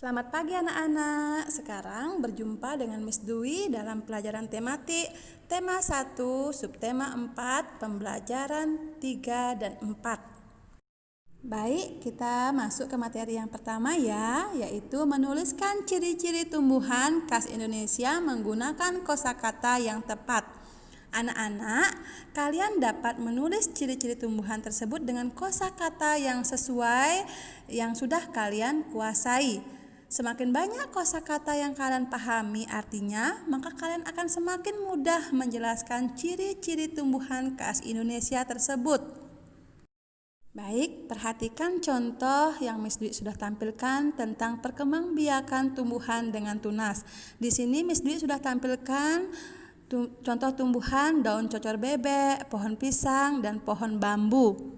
Selamat pagi anak-anak. Sekarang berjumpa dengan Miss Dwi dalam pelajaran tematik tema 1, subtema 4, pembelajaran 3 dan 4. Baik, kita masuk ke materi yang pertama ya, yaitu menuliskan ciri-ciri tumbuhan khas Indonesia menggunakan kosakata yang tepat. Anak-anak, kalian dapat menulis ciri-ciri tumbuhan tersebut dengan kosakata yang sesuai yang sudah kalian kuasai. Semakin banyak kosakata yang kalian pahami artinya, maka kalian akan semakin mudah menjelaskan ciri-ciri tumbuhan khas Indonesia tersebut. Baik, perhatikan contoh yang Miss Dwi sudah tampilkan tentang perkembangbiakan tumbuhan dengan tunas. Di sini Miss Dwi sudah tampilkan contoh tumbuhan daun cocor bebek, pohon pisang, dan pohon bambu.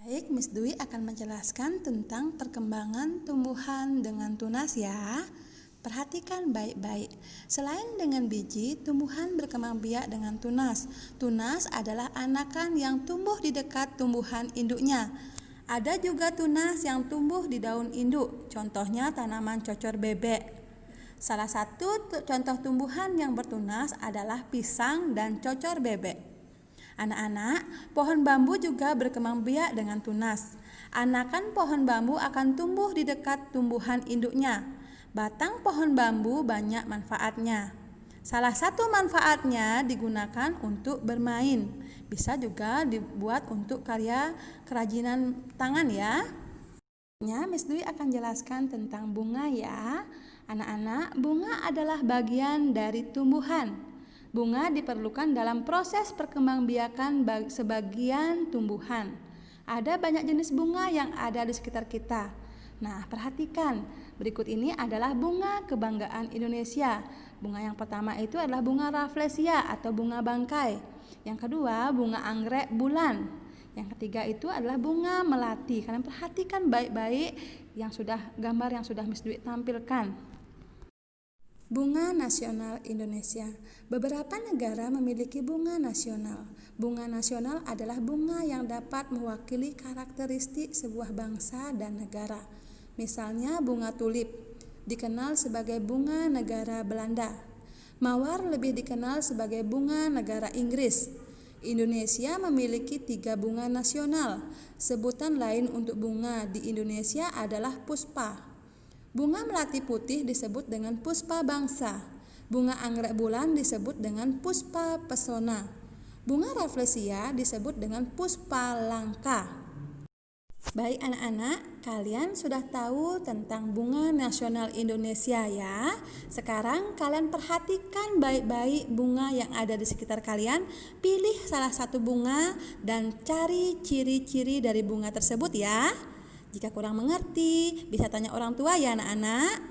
Baik, Miss Dwi akan menjelaskan tentang perkembangan tumbuhan dengan tunas ya. Perhatikan baik-baik. Selain dengan biji, tumbuhan berkembang biak dengan tunas. Tunas adalah anakan yang tumbuh di dekat tumbuhan induknya. Ada juga tunas yang tumbuh di daun induk, contohnya tanaman cocor bebek. Salah satu contoh tumbuhan yang bertunas adalah pisang dan cocor bebek. Anak-anak, pohon bambu juga berkembang biak dengan tunas. Anakan pohon bambu akan tumbuh di dekat tumbuhan induknya. Batang pohon bambu banyak manfaatnya. Salah satu manfaatnya digunakan untuk bermain. Bisa juga dibuat untuk karya kerajinan tangan ya. Miss Dwi akan jelaskan tentang bunga ya. Anak-anak, bunga adalah bagian dari tumbuhan. Bunga diperlukan dalam proses perkembangbiakan sebagian tumbuhan. Ada banyak jenis bunga yang ada di sekitar kita. Nah, perhatikan, berikut ini adalah bunga kebanggaan Indonesia. Bunga yang pertama itu adalah bunga rafflesia atau bunga bangkai. Yang kedua, bunga anggrek bulan. Yang ketiga itu adalah bunga melati. Kalian perhatikan baik-baik gambar yang sudah Miss Dwi tampilkan. Bunga nasional Indonesia. Beberapa negara memiliki bunga nasional. Bunga nasional adalah bunga yang dapat mewakili karakteristik sebuah bangsa dan negara. Misalnya bunga tulip, dikenal sebagai bunga negara Belanda. Mawar lebih dikenal sebagai bunga negara Inggris. Indonesia memiliki 3 bunga nasional. Sebutan lain untuk bunga di Indonesia adalah puspa. Bunga melati putih disebut dengan puspa bangsa. Bunga anggrek bulan disebut dengan puspa pesona. Bunga rafflesia disebut dengan puspa langka. Baik anak-anak, kalian sudah tahu tentang bunga nasional Indonesia ya. Sekarang kalian perhatikan baik-baik bunga yang ada di sekitar kalian. Pilih salah satu bunga dan cari ciri-ciri dari bunga tersebut ya. Jika kurang mengerti, bisa tanya orang tua ya anak-anak.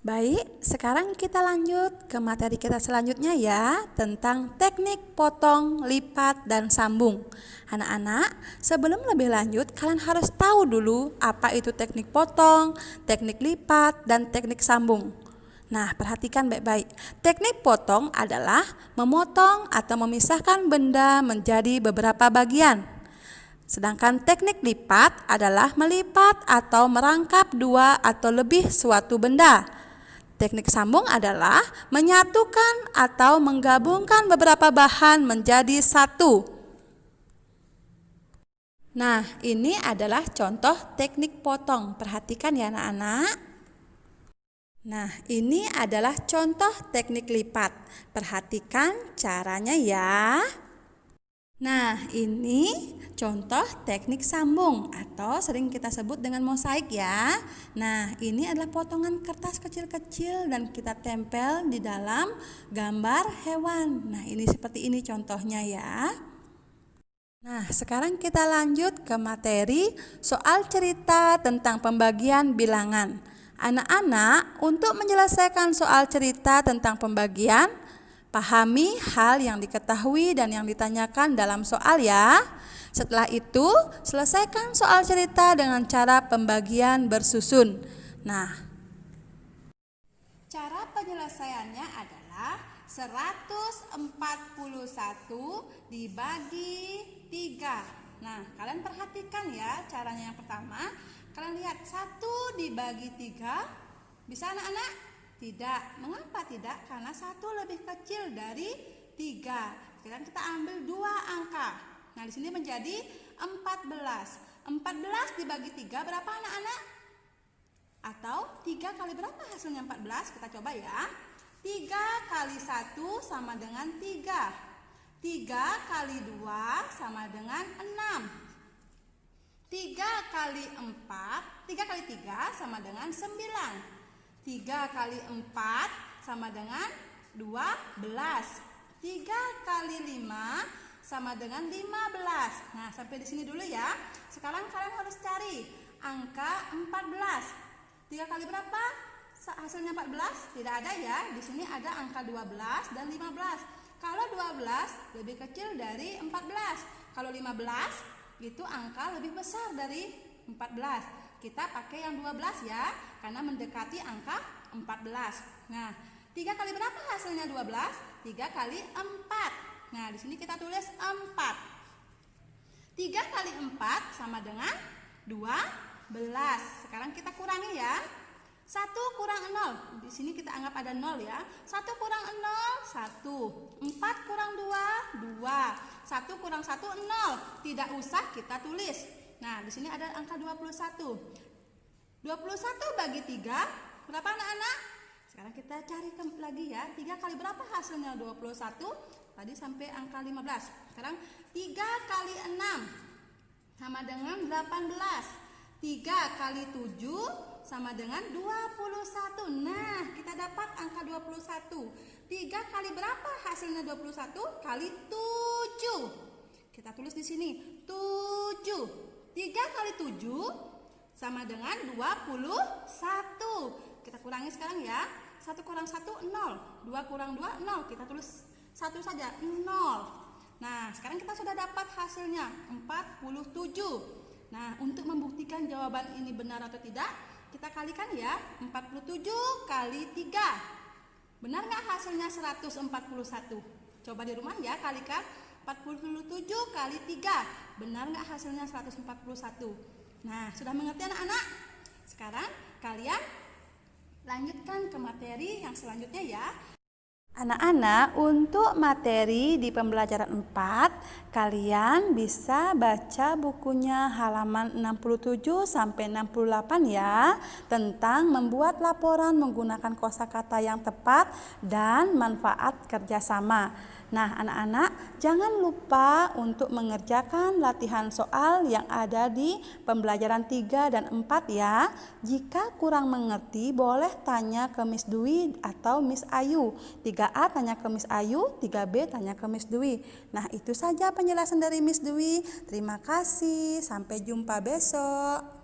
Baik, sekarang kita lanjut ke materi kita selanjutnya ya, tentang teknik potong, lipat, dan sambung. Anak-anak, sebelum lebih lanjut, kalian harus tahu dulu apa itu teknik potong, teknik lipat, dan teknik sambung. Nah, perhatikan baik-baik. Teknik potong adalah memotong atau memisahkan benda menjadi beberapa bagian. Sedangkan teknik lipat adalah melipat atau merangkap 2 atau lebih suatu benda. Teknik sambung adalah menyatukan atau menggabungkan beberapa bahan menjadi satu. Nah, ini adalah contoh teknik potong. Perhatikan ya anak-anak. Nah, ini adalah contoh teknik lipat. Perhatikan caranya ya. Nah, ini contoh teknik sambung atau sering kita sebut dengan mosaik ya. Nah, ini adalah potongan kertas kecil-kecil dan kita tempel di dalam gambar hewan. Nah, ini seperti ini contohnya ya. Nah, sekarang kita lanjut ke materi soal cerita tentang pembagian bilangan. Anak-anak, untuk menyelesaikan soal cerita tentang pembagian, pahami hal yang diketahui dan yang ditanyakan dalam soal ya. Setelah itu, selesaikan soal cerita dengan cara pembagian bersusun. Nah, cara penyelesaiannya adalah 141 dibagi 3. Nah, kalian perhatikan ya caranya. Yang pertama, kalian lihat 1 dibagi 3, bisa anak-anak? Tidak. Mengapa tidak? Karena 1 lebih kecil dari 3. Sekarang kita ambil 2 angka. Nah, di sini menjadi 14. 14 dibagi 3 berapa anak-anak? Atau 3 kali berapa hasilnya 14? Kita coba ya. 3 kali 1 sama dengan 3. 3 kali 2 sama dengan 6. 3 kali 3 sama dengan 9. 3 kali 4 sama dengan 12. 3 kali 5 sama dengan 15. Nah, sampai di sini dulu ya. Sekarang kalian harus cari angka 14. 3 kali berapa? Hasilnya 14? Tidak ada ya. Di sini ada angka 12 dan 15. Kalau 12 lebih kecil dari 14. Kalau 15 itu angka lebih besar dari 14. Kita pakai yang 12 ya, karena mendekati angka 14. Nah, 3 kali berapa hasilnya 12? 3 kali 4. Nah, di sini kita tulis 4. 3 kali 4 sama dengan 12. Sekarang kita kurangi ya. 1 kurang 0. Di sini kita anggap ada 0 ya. 1 kurang 0, 1. 4 kurang 2, 2. 1 kurang 1, 0. Tidak usah kita tulis. Nah, di sini ada angka 21. 21 bagi 3, berapa anak-anak? Sekarang kita cari lagi ya. 3 kali berapa hasilnya 21? Tadi sampai angka 15. Sekarang 3 kali 6 sama dengan 18. 3 kali 7 sama dengan 21. Nah, kita dapat angka 21. 3 kali berapa hasilnya 21? Kali 7. Kita tulis di sini 7. 3 kali 7 sama dengan 21. Kita kurangi sekarang ya. 1 kurang 1, 0. 2 kurang 2, 0. Kita tulis 1 saja, 0. Nah, sekarang kita sudah dapat hasilnya 47. Nah, untuk membuktikan jawaban ini benar atau tidak, kita kalikan ya. 47 kali 3. Benar nggak hasilnya 141? Coba di rumah ya, kalikan. 47 kali 3. Benar nggak hasilnya 141? Nah, sudah mengerti anak-anak? Sekarang kalian lanjutkan ke materi yang selanjutnya ya. Anak-anak, untuk materi di pembelajaran 4, kalian bisa baca bukunya halaman 67 sampai 68 ya, tentang membuat laporan menggunakan kosakata yang tepat dan manfaat kerjasama. Nah, anak-anak, jangan lupa untuk mengerjakan latihan soal yang ada di pembelajaran 3 dan 4 ya. Jika kurang mengerti, boleh tanya ke Miss Dwi atau Miss Ayu. 3A tanya ke Miss Ayu, 3B tanya ke Miss Dwi. Nah, itu saja penjelasan dari Miss Dwi. Terima kasih, sampai jumpa besok.